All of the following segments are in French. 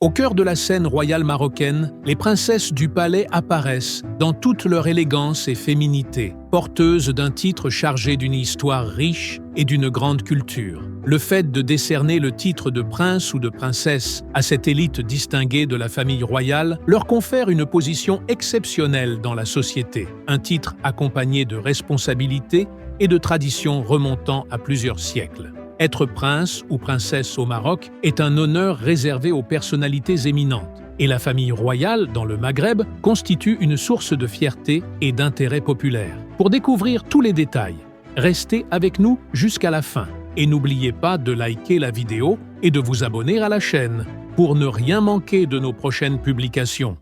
Au cœur de la scène royale marocaine, les princesses du palais apparaissent dans toute leur élégance et féminité, porteuses d'un titre chargé d'une histoire riche et d'une grande culture. Le fait de décerner le titre de prince ou de princesse à cette élite distinguée de la famille royale leur confère une position exceptionnelle dans la société, un titre accompagné de responsabilités et de traditions remontant à plusieurs siècles. Être prince ou princesse au Maroc est un honneur réservé aux personnalités éminentes, et la famille royale dans le Maghreb constitue une source de fierté et d'intérêt populaire. Pour découvrir tous les détails, restez avec nous jusqu'à la fin et n'oubliez pas de liker la vidéo et de vous abonner à la chaîne pour ne rien manquer de nos prochaines publications.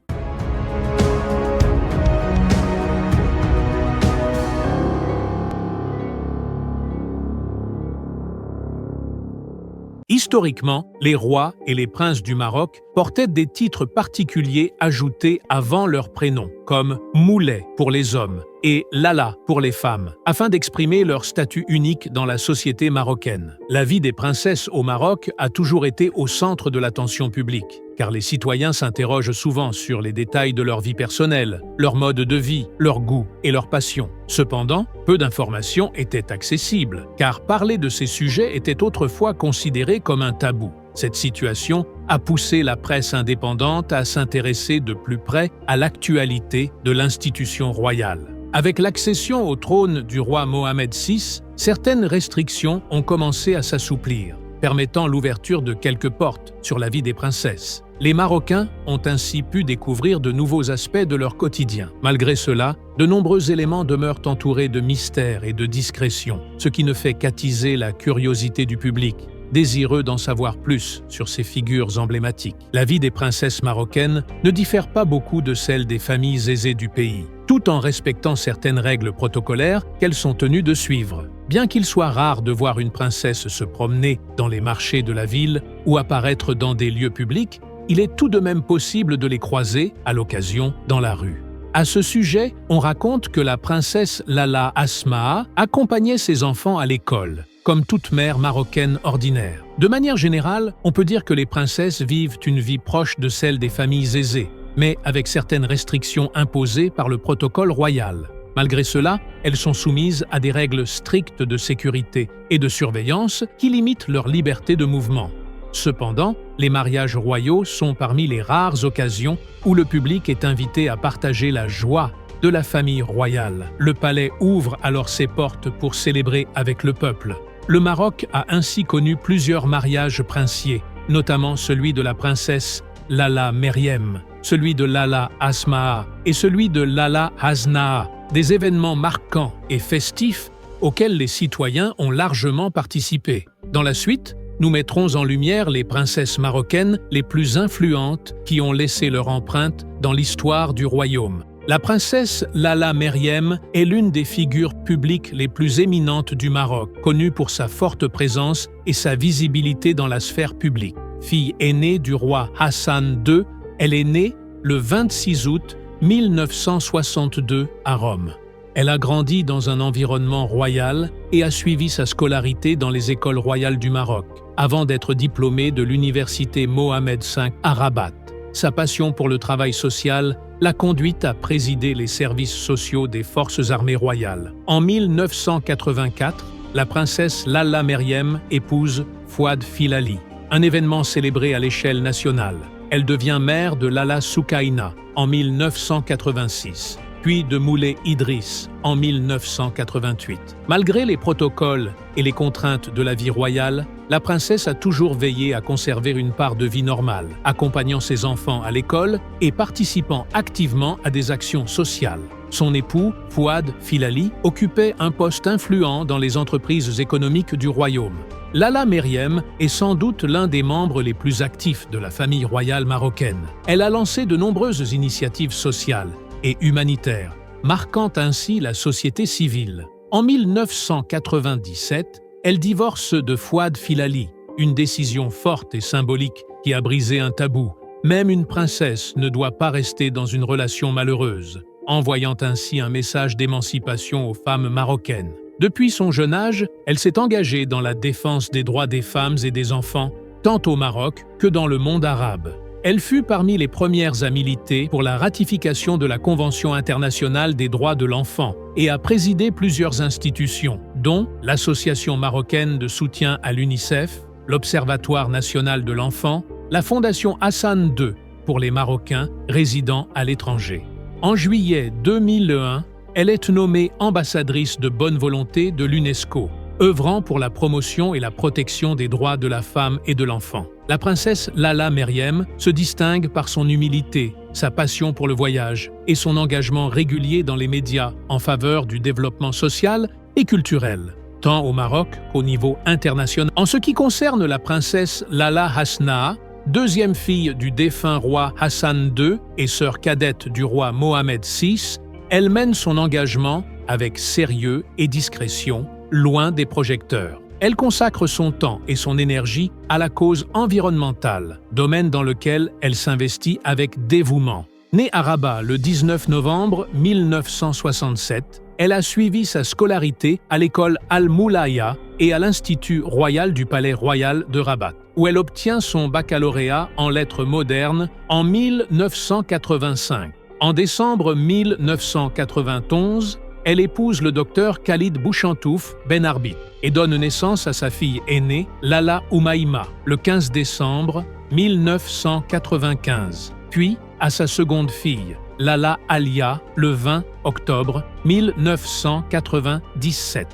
Historiquement, les rois et les princes du Maroc portaient des titres particuliers ajoutés avant leur prénom, comme Moulay pour les hommes et Lala pour les femmes, afin d'exprimer leur statut unique dans la société marocaine. La vie des princesses au Maroc a toujours été au centre de l'attention publique, car les citoyens s'interrogent souvent sur les détails de leur vie personnelle, leur mode de vie, leurs goûts et leurs passions. Cependant, peu d'informations étaient accessibles, car parler de ces sujets était autrefois considéré comme un tabou. Cette situation a poussé la presse indépendante à s'intéresser de plus près à l'actualité de l'institution royale. Avec l'accession au trône du roi Mohamed VI, certaines restrictions ont commencé à s'assouplir, permettant l'ouverture de quelques portes sur la vie des princesses. Les Marocains ont ainsi pu découvrir de nouveaux aspects de leur quotidien. Malgré cela, de nombreux éléments demeurent entourés de mystère et de discrétion, ce qui ne fait qu'attiser la curiosité du public, désireux d'en savoir plus sur ces figures emblématiques. La vie des princesses marocaines ne diffère pas beaucoup de celle des familles aisées du pays, tout en respectant certaines règles protocolaires qu'elles sont tenues de suivre. Bien qu'il soit rare de voir une princesse se promener dans les marchés de la ville ou apparaître dans des lieux publics, il est tout de même possible de les croiser, à l'occasion, dans la rue. À ce sujet, on raconte que la princesse Lala Asmaa accompagnait ses enfants à l'école, comme toute mère marocaine ordinaire. De manière générale, on peut dire que les princesses vivent une vie proche de celle des familles aisées, mais avec certaines restrictions imposées par le protocole royal. Malgré cela, elles sont soumises à des règles strictes de sécurité et de surveillance qui limitent leur liberté de mouvement. Cependant, les mariages royaux sont parmi les rares occasions où le public est invité à partager la joie de la famille royale. Le palais ouvre alors ses portes pour célébrer avec le peuple. Le Maroc a ainsi connu plusieurs mariages princiers, notamment celui de la princesse Lala Meriem, celui de Lala Asmaa et celui de Lala Hasnaa, des événements marquants et festifs auxquels les citoyens ont largement participé. Dans la suite, nous mettrons en lumière les princesses marocaines les plus influentes qui ont laissé leur empreinte dans l'histoire du royaume. La princesse Lala Meriem est l'une des figures publiques les plus éminentes du Maroc, connue pour sa forte présence et sa visibilité dans la sphère publique. Fille aînée du roi Hassan II, elle est née le 26 août 1962 à Rome. Elle a grandi dans un environnement royal et a suivi sa scolarité dans les écoles royales du Maroc, avant d'être diplômée de l'université Mohamed V à Rabat. Sa passion pour le travail social l'a conduite à présider les services sociaux des forces armées royales. En 1984, la princesse Lala Meriem épouse Fouad Filali, un événement célébré à l'échelle nationale. Elle devient mère de Lala Soukaina en 1986. Puis de Moulay Idriss en 1988. Malgré les protocoles et les contraintes de la vie royale, la princesse a toujours veillé à conserver une part de vie normale, accompagnant ses enfants à l'école et participant activement à des actions sociales. Son époux, Fouad Filali, occupait un poste influent dans les entreprises économiques du royaume. Lala Meriem est sans doute l'un des membres les plus actifs de la famille royale marocaine. Elle a lancé de nombreuses initiatives sociales et humanitaire, marquant ainsi la société civile. En 1997, elle divorce de Fouad Filali, une décision forte et symbolique qui a brisé un tabou. Même une princesse ne doit pas rester dans une relation malheureuse, envoyant ainsi un message d'émancipation aux femmes marocaines. Depuis son jeune âge, elle s'est engagée dans la défense des droits des femmes et des enfants, tant au Maroc que dans le monde arabe. Elle fut parmi les premières à militer pour la ratification de la Convention internationale des droits de l'enfant et a présidé plusieurs institutions, dont l'Association marocaine de soutien à l'UNICEF, l'Observatoire national de l'enfant, la Fondation Hassan II pour les Marocains résidant à l'étranger. En juillet 2001, elle est nommée ambassadrice de bonne volonté de l'UNESCO, œuvrant pour la promotion et la protection des droits de la femme et de l'enfant. La princesse Lala Meriem se distingue par son humilité, sa passion pour le voyage et son engagement régulier dans les médias en faveur du développement social et culturel, tant au Maroc qu'au niveau international. En ce qui concerne la princesse Lala Hasna, deuxième fille du défunt roi Hassan II et sœur cadette du roi Mohamed VI, elle mène son engagement avec sérieux et discrétion, loin des projecteurs. Elle consacre son temps et son énergie à la cause environnementale, domaine dans lequel elle s'investit avec dévouement. Née à Rabat le 19 novembre 1967, elle a suivi sa scolarité à l'école Al-Moulaya et à l'Institut royal du Palais royal de Rabat, où elle obtient son baccalauréat en lettres modernes en 1985. En décembre 1991, elle épouse le docteur Khalid Bouchantouf Ben Arbit et donne naissance à sa fille aînée, Lala Oumaïma, le 15 décembre 1995, puis à sa seconde fille, Lala Alia, le 20 octobre 1997.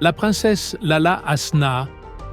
La princesse Lala Hasna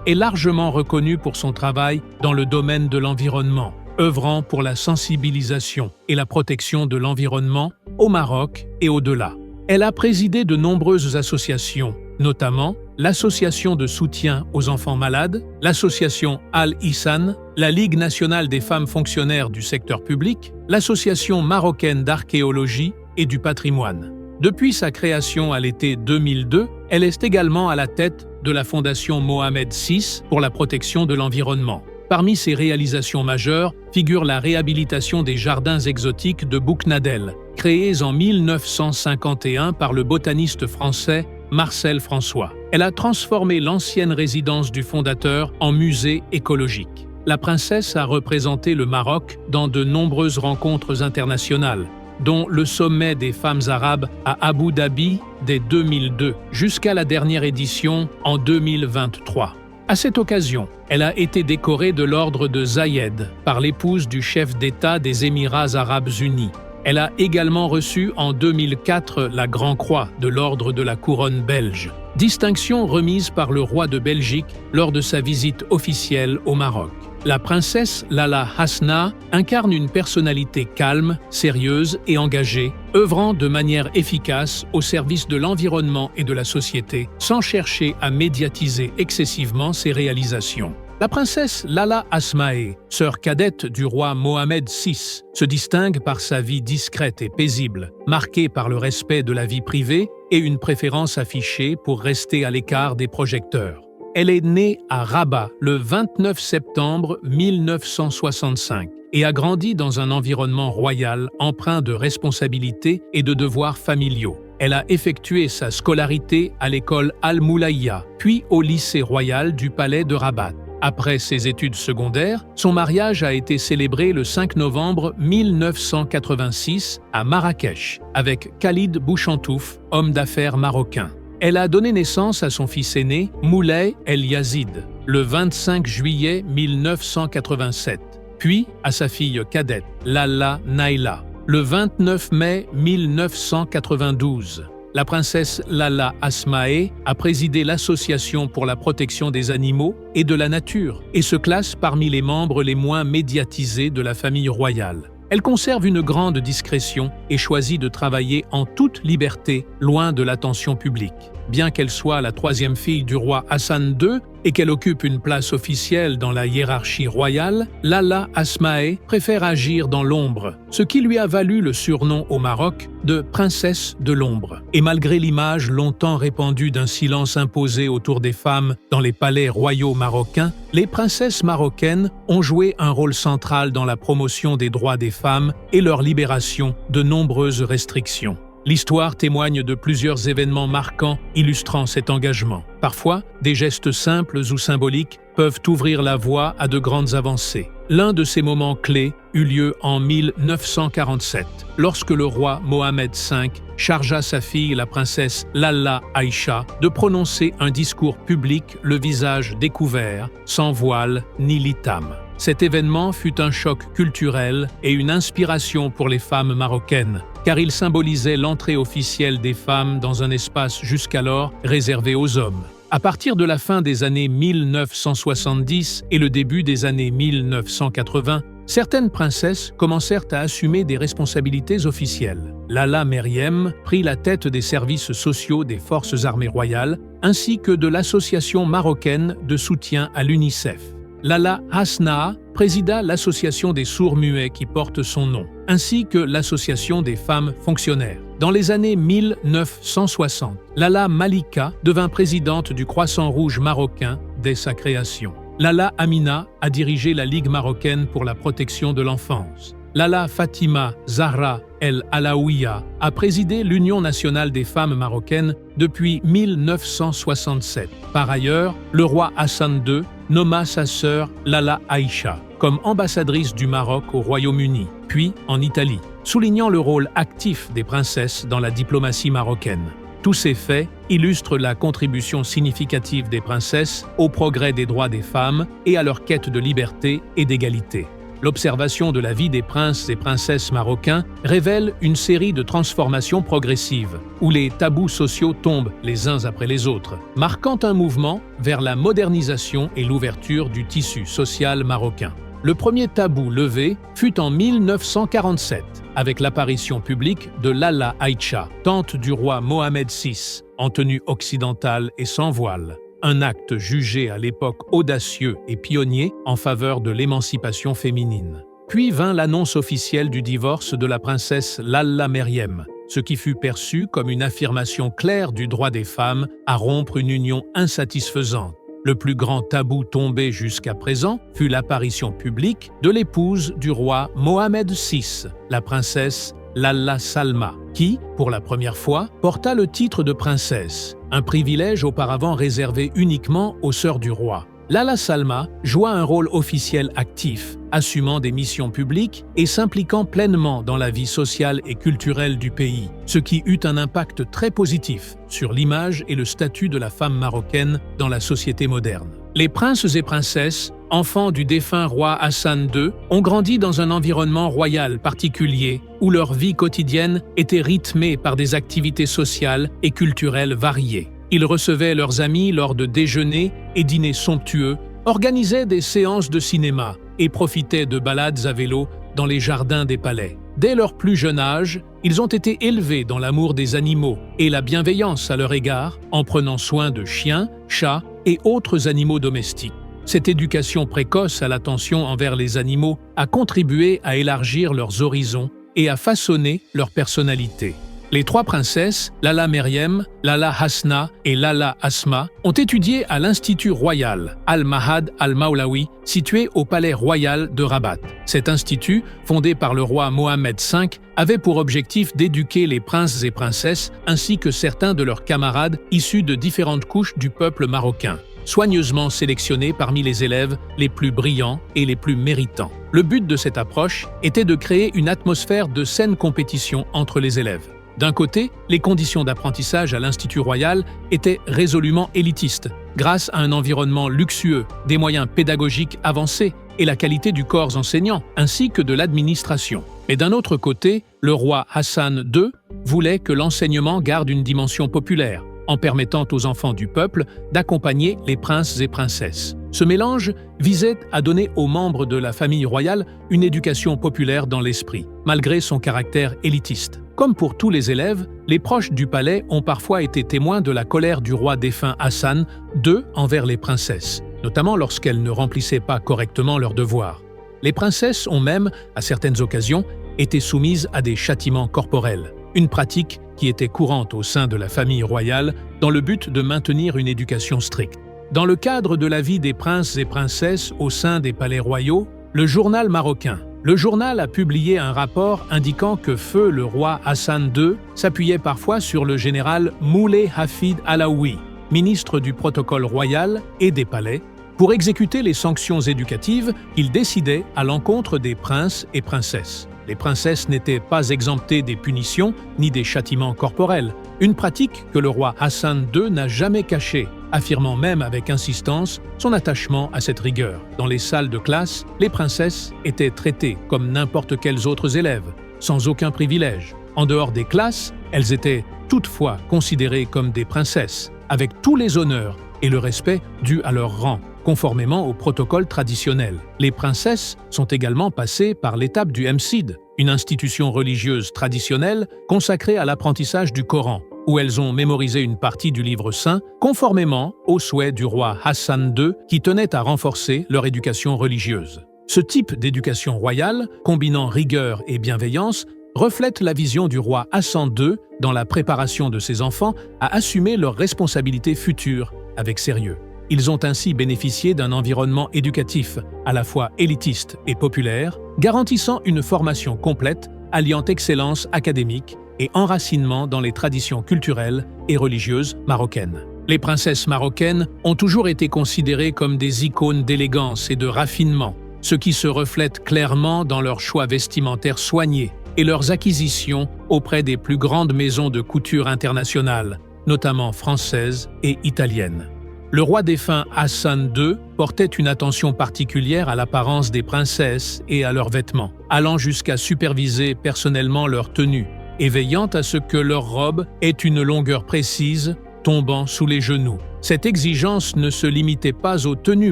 est largement reconnue pour son travail dans le domaine de l'environnement, œuvrant pour la sensibilisation et la protection de l'environnement au Maroc et au-delà. Elle a présidé de nombreuses associations, notamment l'Association de soutien aux enfants malades, l'Association Al-Ihsan, la Ligue nationale des femmes fonctionnaires du secteur public, l'Association marocaine d'archéologie et du patrimoine. Depuis sa création à l'été 2002, elle est également à la tête de la Fondation Mohamed VI pour la protection de l'environnement. Parmi ses réalisations majeures figure la réhabilitation des jardins exotiques de Bouknadel, créés en 1951 par le botaniste français Marcel François. Elle a transformé l'ancienne résidence du fondateur en musée écologique. La princesse a représenté le Maroc dans de nombreuses rencontres internationales, dont le sommet des femmes arabes à Abu Dhabi dès 2002 jusqu'à la dernière édition en 2023. À cette occasion, elle a été décorée de l'ordre de Zayed par l'épouse du chef d'État des Émirats arabes unis. Elle a également reçu en 2004 la Grand Croix de l'ordre de la Couronne belge, distinction remise par le roi de Belgique lors de sa visite officielle au Maroc. La princesse Lala Hasna incarne une personnalité calme, sérieuse et engagée, œuvrant de manière efficace au service de l'environnement et de la société, sans chercher à médiatiser excessivement ses réalisations. La princesse Lala Asmae, sœur cadette du roi Mohamed VI, se distingue par sa vie discrète et paisible, marquée par le respect de la vie privée et une préférence affichée pour rester à l'écart des projecteurs. Elle est née à Rabat le 29 septembre 1965 et a grandi dans un environnement royal empreint de responsabilités et de devoirs familiaux. Elle a effectué sa scolarité à l'école Al-Moulaya, puis au lycée royal du Palais de Rabat. Après ses études secondaires, son mariage a été célébré le 5 novembre 1986 à Marrakech avec Khalid Bouchantouf, homme d'affaires marocain. Elle a donné naissance à son fils aîné, Moulay El Yazid, le 25 juillet 1987, puis à sa fille cadette, Lala Naila, le 29 mai 1992. La princesse Lala Asmae a présidé l'Association pour la protection des animaux et de la nature et se classe parmi les membres les moins médiatisés de la famille royale. Elle conserve une grande discrétion et choisit de travailler en toute liberté, loin de l'attention publique. Bien qu'elle soit la troisième fille du roi Hassan II et qu'elle occupe une place officielle dans la hiérarchie royale, Lala Asmae préfère agir dans l'ombre, ce qui lui a valu le surnom au Maroc de « princesse de l'ombre ». Et malgré l'image longtemps répandue d'un silence imposé autour des femmes dans les palais royaux marocains, les princesses marocaines ont joué un rôle central dans la promotion des droits des femmes et leur libération de nombreuses restrictions. L'histoire témoigne de plusieurs événements marquants illustrant cet engagement. Parfois, des gestes simples ou symboliques peuvent ouvrir la voie à de grandes avancées. L'un de ces moments clés eut lieu en 1947, lorsque le roi Mohammed V chargea sa fille, la princesse Lalla Aïcha, de prononcer un discours public le visage découvert, sans voile ni litam. Cet événement fut un choc culturel et une inspiration pour les femmes marocaines, car il symbolisait l'entrée officielle des femmes dans un espace jusqu'alors réservé aux hommes. À partir de la fin des années 1970 et le début des années 1980, certaines princesses commencèrent à assumer des responsabilités officielles. Lalla Meriem prit la tête des services sociaux des forces armées royales ainsi que de l'association marocaine de soutien à l'UNICEF. Lalla Hasna présida l'association des sourds-muets qui porte son nom, ainsi que l'association des femmes fonctionnaires. Dans les années 1960, Lalla Malika devint présidente du Croissant Rouge marocain dès sa création. Lalla Amina a dirigé la Ligue marocaine pour la protection de l'enfance. Lalla Fatima Zahra El Alaouia a présidé l'Union nationale des femmes marocaines depuis 1967. Par ailleurs, le roi Hassan II nomma sa sœur Lalla Aïcha comme ambassadrice du Maroc au Royaume-Uni, puis en Italie, soulignant le rôle actif des princesses dans la diplomatie marocaine. Tous ces faits illustrent la contribution significative des princesses au progrès des droits des femmes et à leur quête de liberté et d'égalité. L'observation de la vie des princes et princesses marocains révèle une série de transformations progressives, où les tabous sociaux tombent les uns après les autres, marquant un mouvement vers la modernisation et l'ouverture du tissu social marocain. Le premier tabou levé fut en 1947, avec l'apparition publique de Lalla Aïcha, tante du roi Mohammed VI, en tenue occidentale et sans voile. Un acte jugé à l'époque audacieux et pionnier en faveur de l'émancipation féminine. Puis vint l'annonce officielle du divorce de la princesse Lalla Meriem, ce qui fut perçu comme une affirmation claire du droit des femmes à rompre une union insatisfaisante. Le plus grand tabou tombé jusqu'à présent fut l'apparition publique de l'épouse du roi Mohammed VI, la princesse Lalla Salma, qui, pour la première fois, porta le titre de princesse, un privilège auparavant réservé uniquement aux sœurs du roi. Lalla Salma joua un rôle officiel actif, assumant des missions publiques et s'impliquant pleinement dans la vie sociale et culturelle du pays, ce qui eut un impact très positif sur l'image et le statut de la femme marocaine dans la société moderne. Les princes et princesses, enfants du défunt roi Hassan II, ont grandi dans un environnement royal particulier où leur vie quotidienne était rythmée par des activités sociales et culturelles variées. Ils recevaient leurs amis lors de déjeuners et dîners somptueux, organisaient des séances de cinéma et profitaient de balades à vélo dans les jardins des palais. Dès leur plus jeune âge, ils ont été élevés dans l'amour des animaux et la bienveillance à leur égard, en prenant soin de chiens, chats et autres animaux domestiques. Cette éducation précoce à l'attention envers les animaux a contribué à élargir leurs horizons et à façonner leur personnalité. Les trois princesses, Lalla Meriem, Lalla Hasna et Lalla Asma, ont étudié à l'Institut royal Al-Mahad Al-Maulawi, situé au palais royal de Rabat. Cet institut, fondé par le roi Mohammed V, avait pour objectif d'éduquer les princes et princesses ainsi que certains de leurs camarades issus de différentes couches du peuple marocain, soigneusement sélectionnés parmi les élèves les plus brillants et les plus méritants. Le but de cette approche était de créer une atmosphère de saine compétition entre les élèves. D'un côté, les conditions d'apprentissage à l'Institut royal étaient résolument élitistes, grâce à un environnement luxueux, des moyens pédagogiques avancés et la qualité du corps enseignant, ainsi que de l'administration. Mais d'un autre côté, le roi Hassan II voulait que l'enseignement garde une dimension populaire, en permettant aux enfants du peuple d'accompagner les princes et princesses. Ce mélange visait à donner aux membres de la famille royale une éducation populaire dans l'esprit, malgré son caractère élitiste. Comme pour tous les élèves, les proches du palais ont parfois été témoins de la colère du roi défunt Hassan II envers les princesses, notamment lorsqu'elles ne remplissaient pas correctement leurs devoirs. Les princesses ont même, à certaines occasions, été soumises à des châtiments corporels, une pratique qui était courante au sein de la famille royale dans le but de maintenir une éducation stricte. Dans le cadre de la vie des princes et princesses au sein des palais royaux, le journal marocain Le journal a publié un rapport indiquant que feu le roi Hassan II s'appuyait parfois sur le général Moulay Hafid Alaoui, ministre du protocole royal et des palais, pour exécuter les sanctions éducatives qu'il décidait à l'encontre des princes et princesses. Les princesses n'étaient pas exemptées des punitions ni des châtiments corporels, une pratique que le roi Hassan II n'a jamais cachée, affirmant même avec insistance son attachement à cette rigueur. Dans les salles de classe, les princesses étaient traitées comme n'importe quels autres élèves, sans aucun privilège. En dehors des classes, elles étaient toutefois considérées comme des princesses, avec tous les honneurs et le respect dus à leur rang, conformément au protocole traditionnel. Les princesses sont également passées par l'étape du Mcid, une institution religieuse traditionnelle consacrée à l'apprentissage du Coran, où elles ont mémorisé une partie du livre saint, conformément aux souhaits du roi Hassan II qui tenait à renforcer leur éducation religieuse. Ce type d'éducation royale, combinant rigueur et bienveillance, reflète la vision du roi Hassan II dans la préparation de ses enfants à assumer leurs responsabilités futures avec sérieux. Ils ont ainsi bénéficié d'un environnement éducatif à la fois élitiste et populaire, garantissant une formation complète, alliant excellence académique et enracinement dans les traditions culturelles et religieuses marocaines. Les princesses marocaines ont toujours été considérées comme des icônes d'élégance et de raffinement, ce qui se reflète clairement dans leurs choix vestimentaires soignés et leurs acquisitions auprès des plus grandes maisons de couture internationales, notamment françaises et italiennes. Le roi défunt Hassan II portait une attention particulière à l'apparence des princesses et à leurs vêtements, allant jusqu'à superviser personnellement leur tenue et veillant à ce que leur robe ait une longueur précise, tombant sous les genoux. Cette exigence ne se limitait pas aux tenues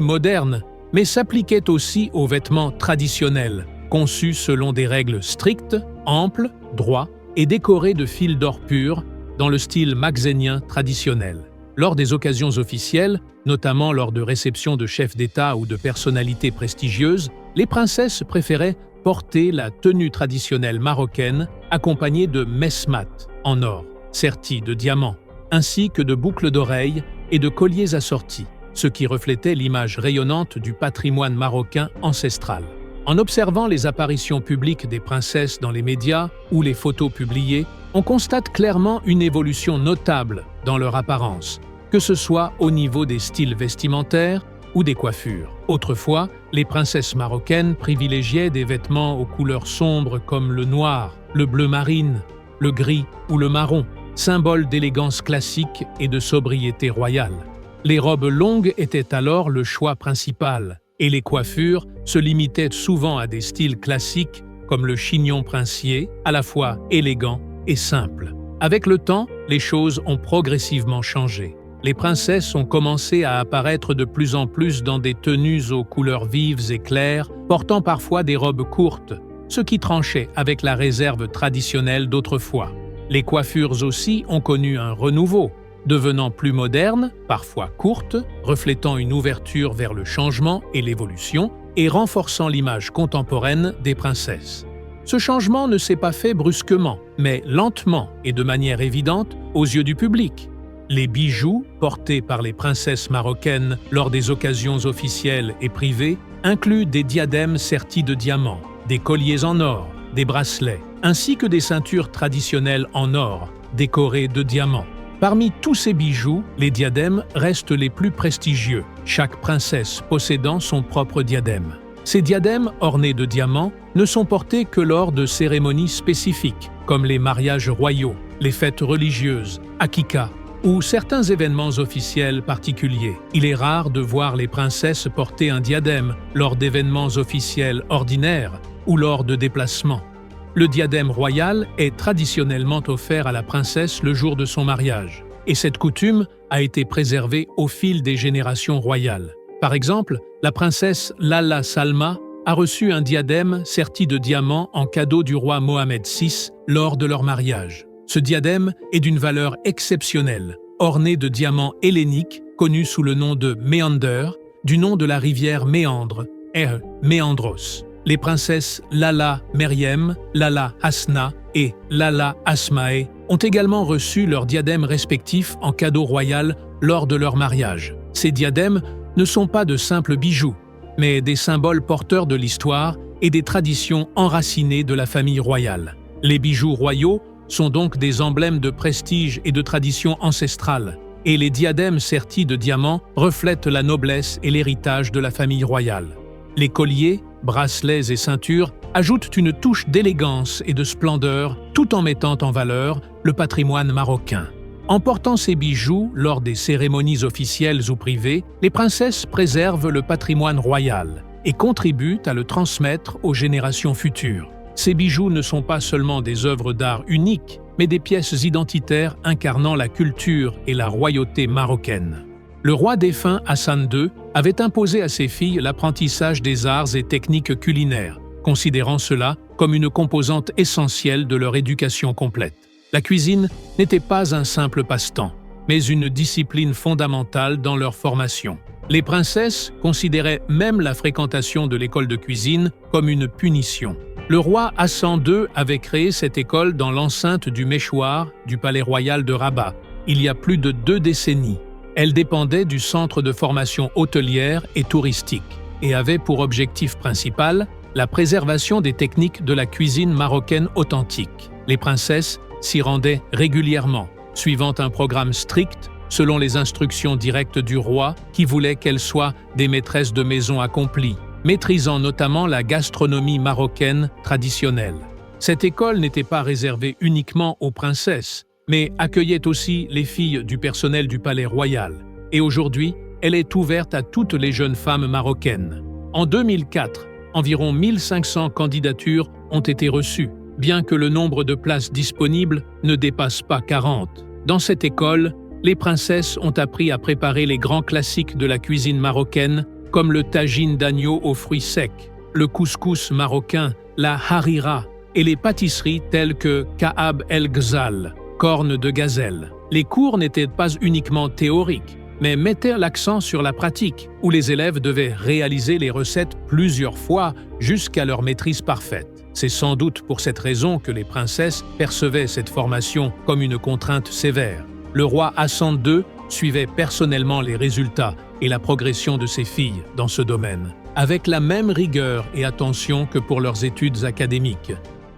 modernes, mais s'appliquait aussi aux vêtements traditionnels, conçus selon des règles strictes, amples, droits et décorés de fils d'or pur, dans le style maxénien traditionnel. Lors des occasions officielles, notamment lors de réceptions de chefs d'État ou de personnalités prestigieuses, les princesses préféraient porter la tenue traditionnelle marocaine accompagnée de mesmat en or, sertis de diamants, ainsi que de boucles d'oreilles et de colliers assortis, ce qui reflétait l'image rayonnante du patrimoine marocain ancestral. En observant les apparitions publiques des princesses dans les médias ou les photos publiées, on constate clairement une évolution notable dans leur apparence, que ce soit au niveau des styles vestimentaires ou des coiffures. Autrefois, les princesses marocaines privilégiaient des vêtements aux couleurs sombres comme le noir, le bleu marine, le gris ou le marron, symbole d'élégance classique et de sobriété royale. Les robes longues étaient alors le choix principal, et les coiffures se limitaient souvent à des styles classiques comme le chignon princier, à la fois élégant et simple. Avec le temps, les choses ont progressivement changé. Les princesses ont commencé à apparaître de plus en plus dans des tenues aux couleurs vives et claires, portant parfois des robes courtes, ce qui tranchait avec la réserve traditionnelle d'autrefois. Les coiffures aussi ont connu un renouveau, devenant plus modernes, parfois courtes, reflétant une ouverture vers le changement et l'évolution, et renforçant l'image contemporaine des princesses. Ce changement ne s'est pas fait brusquement, mais lentement et de manière évidente aux yeux du public. Les bijoux portés par les princesses marocaines lors des occasions officielles et privées incluent des diadèmes sertis de diamants, des colliers en or, des bracelets, ainsi que des ceintures traditionnelles en or, décorées de diamants. Parmi tous ces bijoux, les diadèmes restent les plus prestigieux, chaque princesse possédant son propre diadème. Ces diadèmes ornés de diamants ne sont portés que lors de cérémonies spécifiques, comme les mariages royaux, les fêtes religieuses, akika, ou certains événements officiels particuliers. Il est rare de voir les princesses porter un diadème lors d'événements officiels ordinaires ou lors de déplacements. Le diadème royal est traditionnellement offert à la princesse le jour de son mariage, et cette coutume a été préservée au fil des générations royales. Par exemple, la princesse Lalla Salma a reçu un diadème serti de diamants en cadeau du roi Mohamed VI lors de leur mariage. Ce diadème est d'une valeur exceptionnelle, orné de diamants helléniques connus sous le nom de Méander, du nom de la rivière Méandre, Méandros. Les princesses Lalla Meryem, Lalla Hasna et Lalla Asmae ont également reçu leurs diadèmes respectifs en cadeau royal lors de leur mariage. Ces diadèmes ne sont pas de simples bijoux, mais des symboles porteurs de l'histoire et des traditions enracinées de la famille royale. Les bijoux royaux sont donc des emblèmes de prestige et de tradition ancestrale, et les diadèmes sertis de diamants reflètent la noblesse et l'héritage de la famille royale. Les colliers, bracelets et ceintures ajoutent une touche d'élégance et de splendeur tout en mettant en valeur le patrimoine marocain. En portant ces bijoux lors des cérémonies officielles ou privées, les princesses préservent le patrimoine royal et contribuent à le transmettre aux générations futures. Ces bijoux ne sont pas seulement des œuvres d'art uniques, mais des pièces identitaires incarnant la culture et la royauté marocaine. Le roi défunt Hassan II avait imposé à ses filles l'apprentissage des arts et techniques culinaires, considérant cela comme une composante essentielle de leur éducation complète. La cuisine n'était pas un simple passe-temps, mais une discipline fondamentale dans leur formation. Les princesses considéraient même la fréquentation de l'école de cuisine comme une punition. Le roi Hassan II avait créé cette école dans l'enceinte du Méchoir du palais royal de Rabat, il y a plus de 2 décennies. Elle dépendait du centre de formation hôtelière et touristique et avait pour objectif principal la préservation des techniques de la cuisine marocaine authentique. Les princesses s'y rendaient régulièrement, suivant un programme strict selon les instructions directes du roi qui voulait qu'elles soient des maîtresses de maison accomplies, maîtrisant notamment la gastronomie marocaine traditionnelle. Cette école n'était pas réservée uniquement aux princesses, mais accueillait aussi les filles du personnel du palais royal. Et aujourd'hui, elle est ouverte à toutes les jeunes femmes marocaines. En 2004, environ 1500 candidatures ont été reçues, bien que le nombre de places disponibles ne dépasse pas 40. Dans cette école, les princesses ont appris à préparer les grands classiques de la cuisine marocaine, comme le tagine d'agneau aux fruits secs, le couscous marocain, la harira et les pâtisseries telles que Ka'ab el-Ghzal, cornes de gazelle. Les cours n'étaient pas uniquement théoriques, mais mettaient l'accent sur la pratique, où les élèves devaient réaliser les recettes plusieurs fois jusqu'à leur maîtrise parfaite. C'est sans doute pour cette raison que les princesses percevaient cette formation comme une contrainte sévère. Le roi Hassan II suivait personnellement les résultats et la progression de ses filles dans ce domaine, avec la même rigueur et attention que pour leurs études académiques.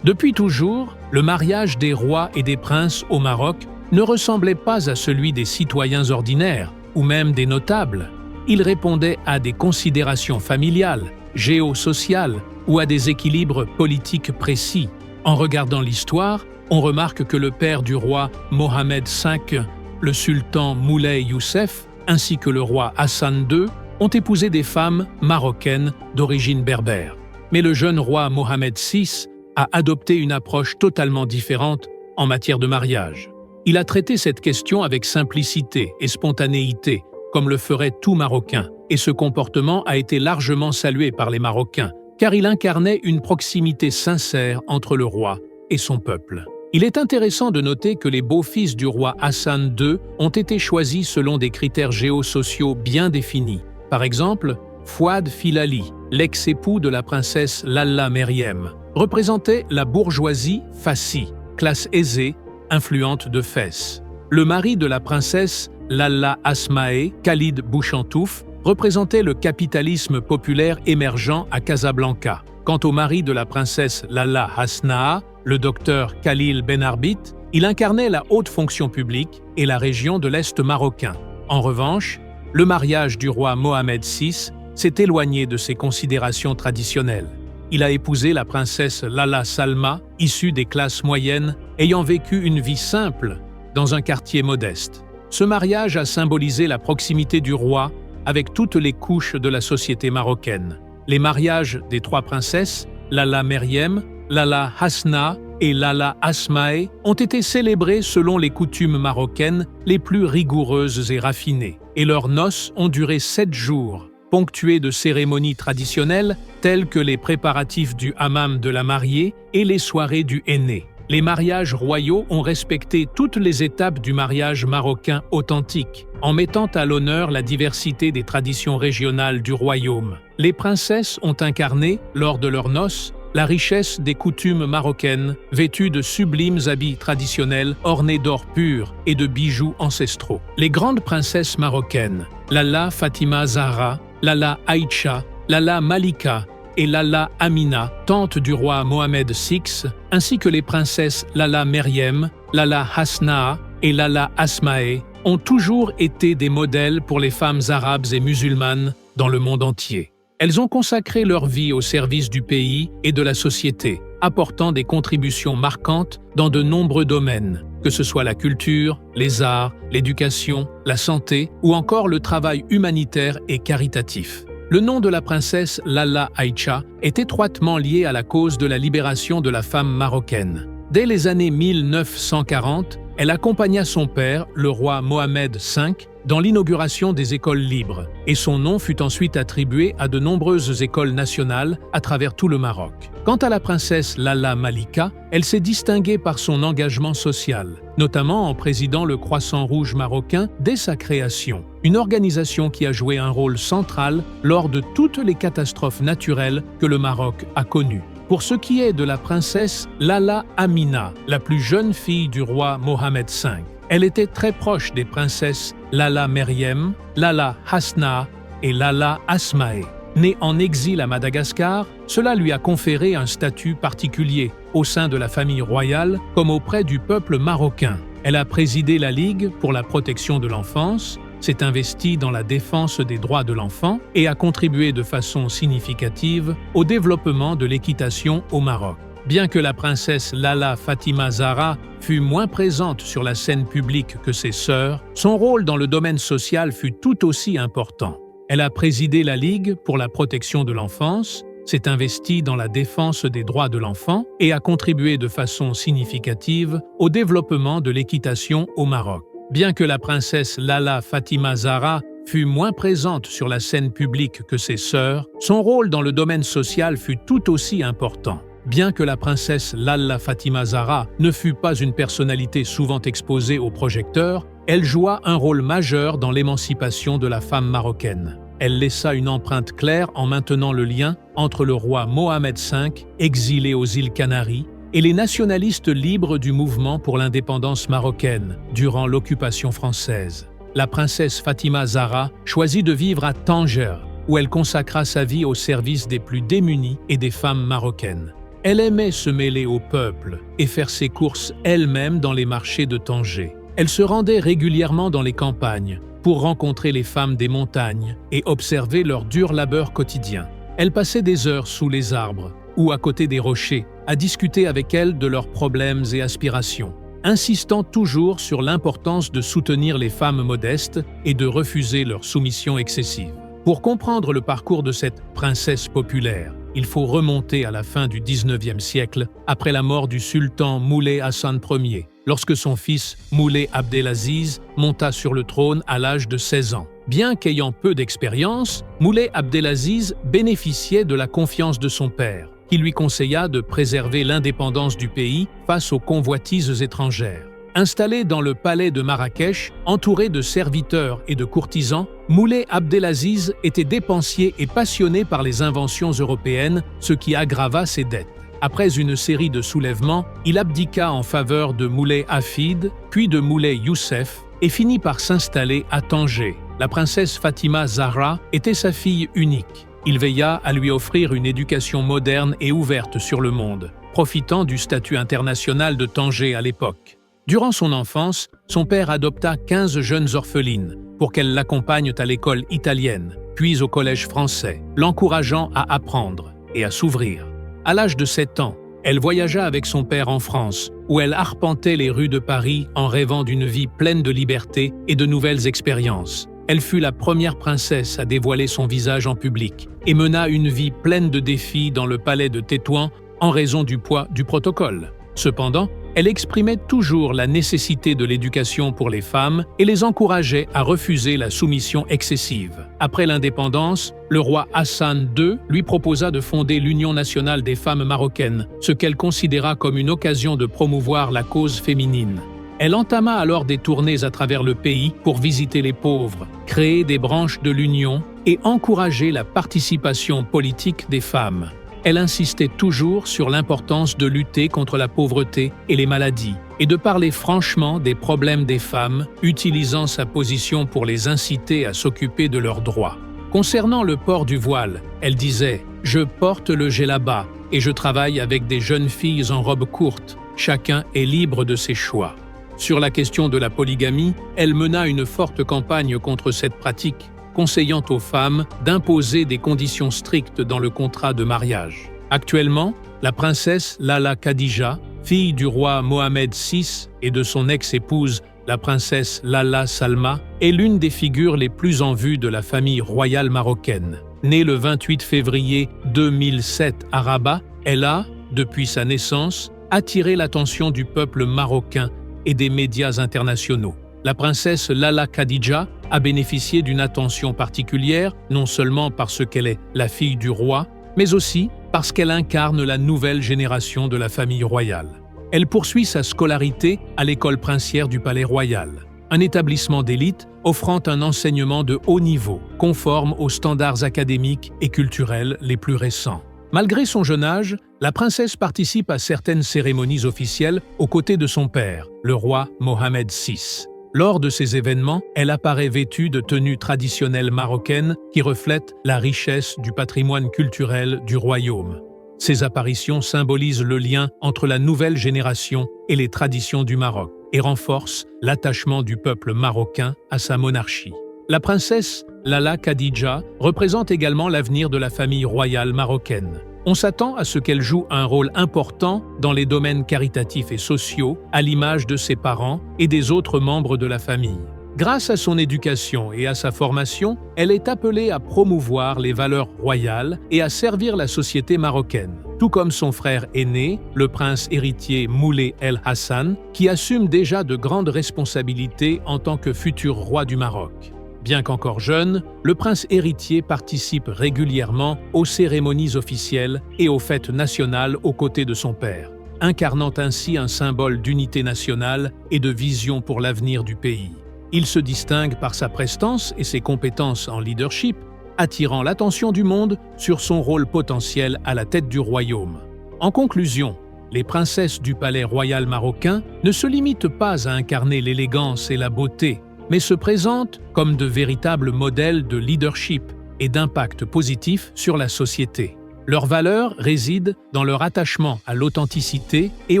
Depuis toujours, le mariage des rois et des princes au Maroc ne ressemblait pas à celui des citoyens ordinaires ou même des notables. Il répondait à des considérations familiales, géosociales ou à des équilibres politiques précis. En regardant l'histoire, on remarque que le père du roi Mohamed V, le sultan Moulay Youssef, ainsi que le roi Hassan II, ont épousé des femmes marocaines d'origine berbère. Mais le jeune roi Mohamed VI a adopté une approche totalement différente en matière de mariage. Il a traité cette question avec simplicité et spontanéité, comme le ferait tout Marocain, et ce comportement a été largement salué par les Marocains, car il incarnait une proximité sincère entre le roi et son peuple. Il est intéressant de noter que les beaux-fils du roi Hassan II ont été choisis selon des critères géosociaux bien définis. Par exemple, Fouad Filali, l'ex-époux de la princesse Lalla Meriem, représentait la bourgeoisie Fassi, classe aisée, influente de Fès. Le mari de la princesse Lalla Asmae, Khalid Bouchantouf, représentait le capitalisme populaire émergent à Casablanca. Quant au mari de la princesse Lalla Hasnaa, le docteur Khalil Benarbit, il incarnait la haute fonction publique et la région de l'Est marocain. En revanche, le mariage du roi Mohamed VI s'est éloigné de ses considérations traditionnelles. Il a épousé la princesse Lalla Salma, issue des classes moyennes, ayant vécu une vie simple dans un quartier modeste. Ce mariage a symbolisé la proximité du roi avec toutes les couches de la société marocaine. Les mariages des 3 princesses, Lalla Meriem, Lalla Hasna et Lalla Asmae, ont été célébrés selon les coutumes marocaines les plus rigoureuses et raffinées, et leurs noces ont duré 7 jours, ponctués de cérémonies traditionnelles telles que les préparatifs du hammam de la mariée et les soirées du henné. Les mariages royaux ont respecté toutes les étapes du mariage marocain authentique, en mettant à l'honneur la diversité des traditions régionales du royaume. Les princesses ont incarné, lors de leurs noces, la richesse des coutumes marocaines, vêtues de sublimes habits traditionnels ornés d'or pur et de bijoux ancestraux. Les grandes princesses marocaines, Lalla Fatima Zahra, Lalla Aïcha, Lalla Malika et Lala Amina, tante du roi Mohammed VI, ainsi que les princesses Lala Meryem, Lala Hasnaa et Lala Asmae, ont toujours été des modèles pour les femmes arabes et musulmanes dans le monde entier. Elles ont consacré leur vie au service du pays et de la société, apportant des contributions marquantes dans de nombreux domaines, que ce soit la culture, les arts, l'éducation, la santé ou encore le travail humanitaire et caritatif. Le nom de la princesse Lala Aïcha est étroitement lié à la cause de la libération de la femme marocaine. Dès les années 1940, elle accompagna son père, le roi Mohammed V, dans l'inauguration des écoles libres, et son nom fut ensuite attribué à de nombreuses écoles nationales à travers tout le Maroc. Quant à la princesse Lala Malika, elle s'est distinguée par son engagement social, notamment en présidant le Croissant Rouge marocain dès sa création, une organisation qui a joué un rôle central lors de toutes les catastrophes naturelles que le Maroc a connues. Pour ce qui est de la princesse Lala Amina, la plus jeune fille du roi Mohammed V, elle était très proche des princesses Lala Meryem, Lala Hasnaa et Lala Asmae. Née en exil à Madagascar, cela lui a conféré un statut particulier au sein de la famille royale comme auprès du peuple marocain. Elle a présidé la Ligue pour la protection de l'enfance, s'est investie dans la défense des droits de l'enfant et a contribué de façon significative au développement de l'équitation au Maroc. Bien que la princesse Lala Fatima Zahra fût moins présente sur la scène publique que ses sœurs, son rôle dans le domaine social fut tout aussi important. Elle a présidé la Ligue pour la protection de l'enfance, s'est investie dans la défense des droits de l'enfant et a contribué de façon significative au développement de l'équitation au Maroc. Bien que la princesse Lala Fatima Zahra fut moins présente sur la scène publique que ses sœurs, son rôle dans le domaine social fut tout aussi important. Bien que la princesse Lala Fatima Zahra ne fût pas une personnalité souvent exposée aux projecteurs, elle joua un rôle majeur dans l'émancipation de la femme marocaine. Elle laissa une empreinte claire en maintenant le lien entre le roi Mohammed V, exilé aux îles Canaries, et les nationalistes libres du mouvement pour l'indépendance marocaine durant l'occupation française. La princesse Fatima Zahra choisit de vivre à Tanger, où elle consacra sa vie au service des plus démunis et des femmes marocaines. Elle aimait se mêler au peuple et faire ses courses elle-même dans les marchés de Tanger. Elle se rendait régulièrement dans les campagnes pour rencontrer les femmes des montagnes et observer leur dur labeur quotidien. Elle passait des heures sous les arbres ou à côté des rochers à discuter avec elles de leurs problèmes et aspirations, insistant toujours sur l'importance de soutenir les femmes modestes et de refuser leur soumission excessive. Pour comprendre le parcours de cette princesse populaire, il faut remonter à la fin du XIXe siècle, après la mort du sultan Moulay Hassan Ier, lorsque son fils Moulay Abdelaziz monta sur le trône à l'âge de 16 ans. Bien qu'ayant peu d'expérience, Moulay Abdelaziz bénéficiait de la confiance de son père, qui lui conseilla de préserver l'indépendance du pays face aux convoitises étrangères. Installé dans le palais de Marrakech, entouré de serviteurs et de courtisans, Moulay Abdelaziz était dépensier et passionné par les inventions européennes, ce qui aggrava ses dettes. Après une série de soulèvements, il abdiqua en faveur de Moulay Hafid, puis de Moulay Youssef, et finit par s'installer à Tanger. La princesse Fatima Zahra était sa fille unique. Il veilla à lui offrir une éducation moderne et ouverte sur le monde, profitant du statut international de Tanger à l'époque. Durant son enfance, son père adopta 15 jeunes orphelines pour qu'elles l'accompagnent à l'école italienne, puis au collège français, l'encourageant à apprendre et à s'ouvrir. À l'âge de 7 ans, elle voyagea avec son père en France, où elle arpentait les rues de Paris en rêvant d'une vie pleine de liberté et de nouvelles expériences. Elle fut la première princesse à dévoiler son visage en public et mena une vie pleine de défis dans le palais de Tétouan en raison du poids du protocole. Cependant, elle exprimait toujours la nécessité de l'éducation pour les femmes et les encourageait à refuser la soumission excessive. Après l'indépendance, le roi Hassan II lui proposa de fonder l'Union nationale des femmes marocaines, ce qu'elle considéra comme une occasion de promouvoir la cause féminine. Elle entama alors des tournées à travers le pays pour visiter les pauvres, créer des branches de l'Union et encourager la participation politique des femmes. Elle insistait toujours sur l'importance de lutter contre la pauvreté et les maladies, et de parler franchement des problèmes des femmes, utilisant sa position pour les inciter à s'occuper de leurs droits. Concernant le port du voile, elle disait « Je porte le djellaba et je travaille avec des jeunes filles en robe courte. Chacun est libre de ses choix. Sur la question de la polygamie, elle mena une forte campagne contre cette pratique, conseillant aux femmes d'imposer des conditions strictes dans le contrat de mariage. Actuellement, la princesse Lala Khadija, fille du roi Mohamed VI et de son ex-épouse, la princesse Lala Salma, est l'une des figures les plus en vue de la famille royale marocaine. Née le 28 février 2007 à Rabat, elle a, depuis sa naissance, attiré l'attention du peuple marocain et des médias internationaux. La princesse Lala Khadija a bénéficié d'une attention particulière, non seulement parce qu'elle est la fille du roi, mais aussi parce qu'elle incarne la nouvelle génération de la famille royale. Elle poursuit sa scolarité à l'école princière du Palais Royal, un établissement d'élite offrant un enseignement de haut niveau, conforme aux standards académiques et culturels les plus récents. Malgré son jeune âge, la princesse participe à certaines cérémonies officielles aux côtés de son père, le roi Mohamed VI. Lors de ces événements, elle apparaît vêtue de tenues traditionnelles marocaines qui reflètent la richesse du patrimoine culturel du royaume. Ces apparitions symbolisent le lien entre la nouvelle génération et les traditions du Maroc et renforcent l'attachement du peuple marocain à sa monarchie. La princesse Lala Khadija représente également l'avenir de la famille royale marocaine. On s'attend à ce qu'elle joue un rôle important dans les domaines caritatifs et sociaux, à l'image de ses parents et des autres membres de la famille. Grâce à son éducation et à sa formation, elle est appelée à promouvoir les valeurs royales et à servir la société marocaine, tout comme son frère aîné, le prince héritier Moulay El Hassan, qui assume déjà de grandes responsabilités en tant que futur roi du Maroc. Bien qu'encore jeune, le prince héritier participe régulièrement aux cérémonies officielles et aux fêtes nationales aux côtés de son père, incarnant ainsi un symbole d'unité nationale et de vision pour l'avenir du pays. Il se distingue par sa prestance et ses compétences en leadership, attirant l'attention du monde sur son rôle potentiel à la tête du royaume. En conclusion, les princesses du palais royal marocain ne se limitent pas à incarner l'élégance et la beauté, mais se présentent comme de véritables modèles de leadership et d'impact positif sur la société. Leur valeur réside dans leur attachement à l'authenticité et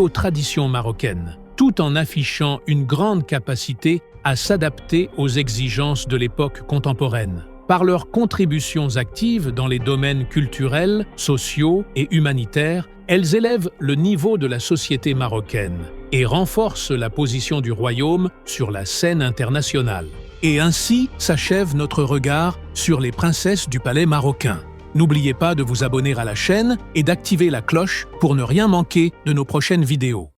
aux traditions marocaines, tout en affichant une grande capacité à s'adapter aux exigences de l'époque contemporaine. Par leurs contributions actives dans les domaines culturels, sociaux et humanitaires, elles élèvent le niveau de la société marocaine et renforcent la position du royaume sur la scène internationale. Et ainsi s'achève notre regard sur les princesses du palais marocain. N'oubliez pas de vous abonner à la chaîne et d'activer la cloche pour ne rien manquer de nos prochaines vidéos.